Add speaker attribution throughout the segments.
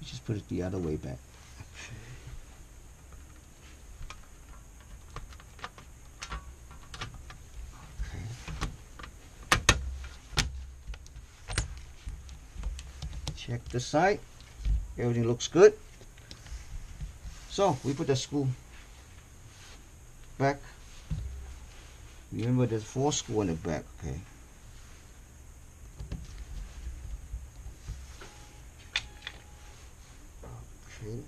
Speaker 1: just put it the other way back. Okay. Check this side. Everything looks good. So we put the screw back. Remember there's 4 screws on the back, okay. Okay.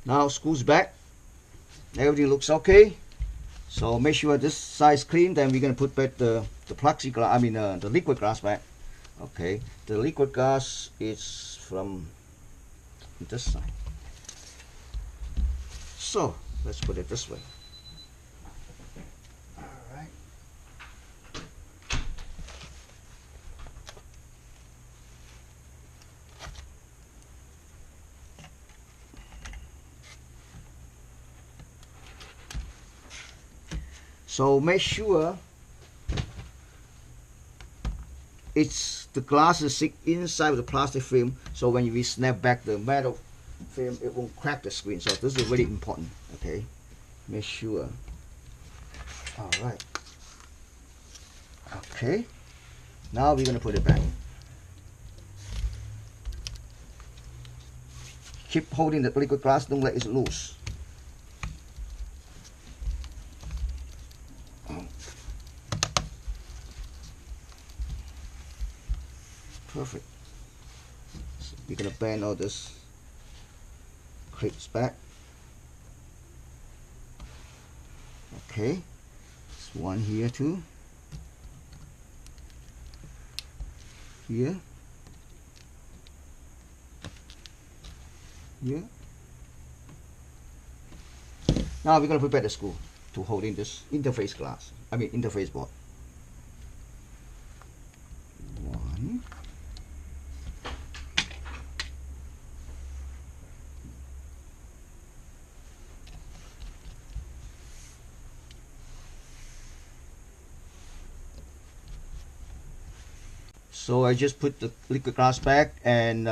Speaker 1: Now screws back. Everything looks okay. So make sure this side is clean. Then we're gonna put back the plexiglass. I mean the liquid glass back. Okay. The liquid glass is from this side. So let's put it this way. All right. So make sure the glass is inside of the plastic film, so when we snap back the metal film, it won't crack the screen. So this is really important. Okay, make sure. All right. Okay. Now we're gonna put it back. Keep holding the liquid glass. Don't let it loose. Perfect. So we're gonna bend all this clips back. Okay, there's one here too. Here. Here. Now we're gonna put back the screw to hold in this interface glass. I mean interface board. One. So I just put the liquid glass back, and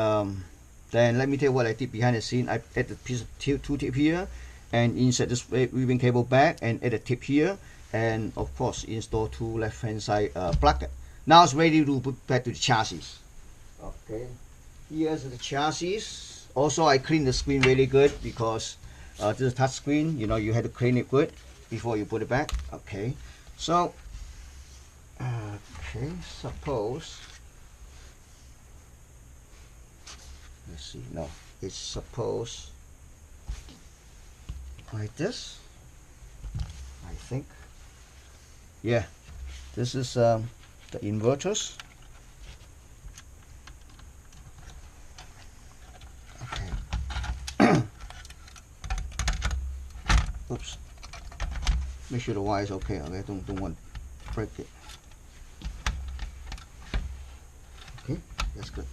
Speaker 1: then let me tell you what I did behind the scene. I add a piece of two tip here, and insert this weaving cable back, and add a tip here, and of course install 2 left hand side bracket. Now it's ready to put back to the chassis. Okay, here's the chassis. Also I clean the screen really good, because this is a touch screen. You know, you have to clean it good before you put it back. Okay, so okay, suppose, let's see, no, it's supposed like this, I think. Yeah, this is the inverters. Okay. Oops. Make sure the wire is okay. Okay, don't want to break it. Okay, that's good.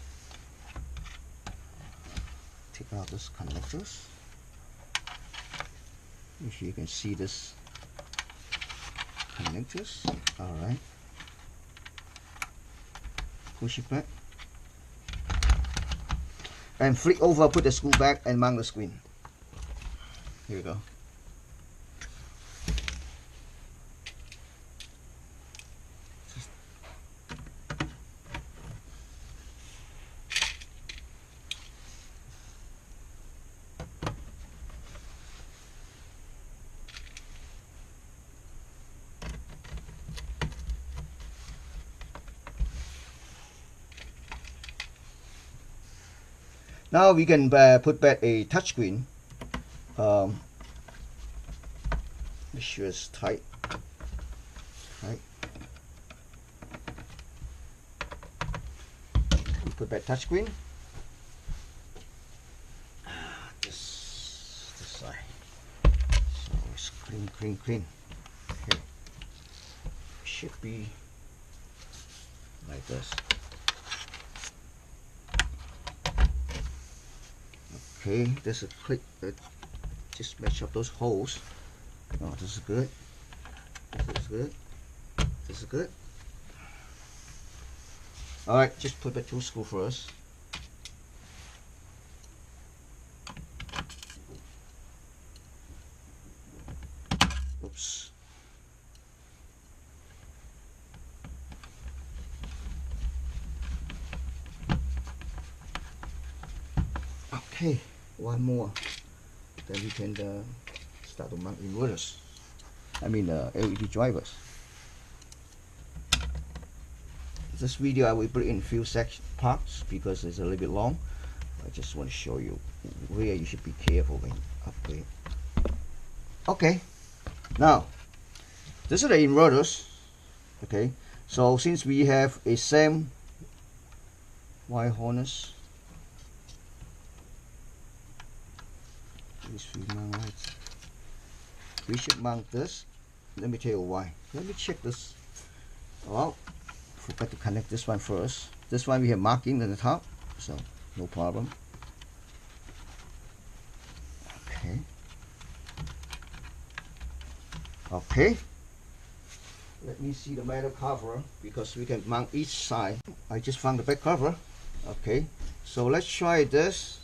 Speaker 1: Take out this connectors. Make sure you can see this connectors. All right. Push it back. And flip over, put the screw back, and mount the screen. Here we go. Now we can put back a touchscreen. Make sure it's tight. Right. We put back touchscreen. This side. So it's clean. Okay. Should be like this. Okay, this is quick. Just match up those holes. Oh, this is good. This is good. This is good. All right, just put the 2 screws first. Oops. Okay, one more. Then we can start to mount inverters. I mean LED drivers. This video I will put in few parts because it's a little bit long. I just want to show you where you should be careful when you upgrade. Okay, now this is the inverters. Okay, so since we have a same wire harness, we should mount this. Let me tell you why. Let me check this. Well, forgot to connect this one first. This one we have marking on the top, so no problem. Okay. Okay. Let me see the metal cover because we can mount each side. I just found the back cover. Okay. So let's try this.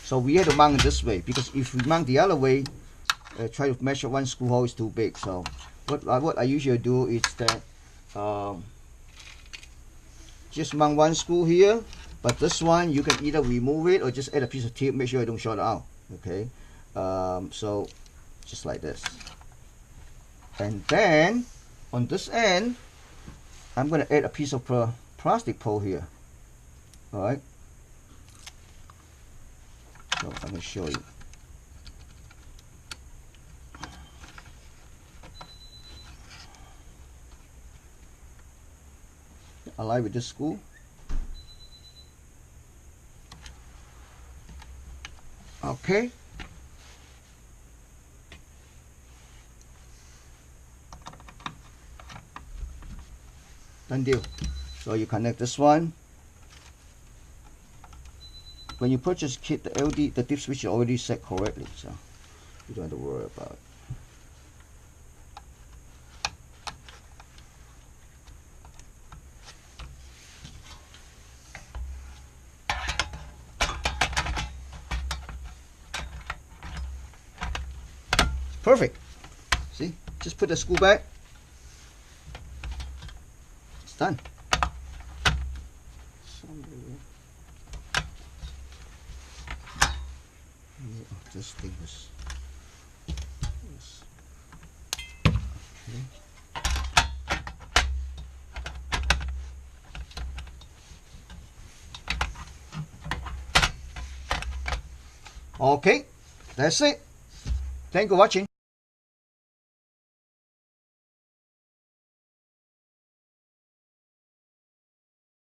Speaker 1: So we have to mount it this way because if we mount the other way, try to measure one screw hole is too big. So what I usually do is that just mount one screw here, but this one you can either remove it or just add a piece of tape, make sure it don't short out. Okay, so just like this, and then on this end I'm going to add a piece of plastic pole here. All right, so I'm going to show you. Align with this screw. Okay. Done deal. So you connect this one. When you purchase kit, the LED, the dip switch is already set correctly, so you don't have to worry about it. Perfect. See, just put the screw back. It's done. This thing was. Okay. Okay, that's it. Thank you for watching.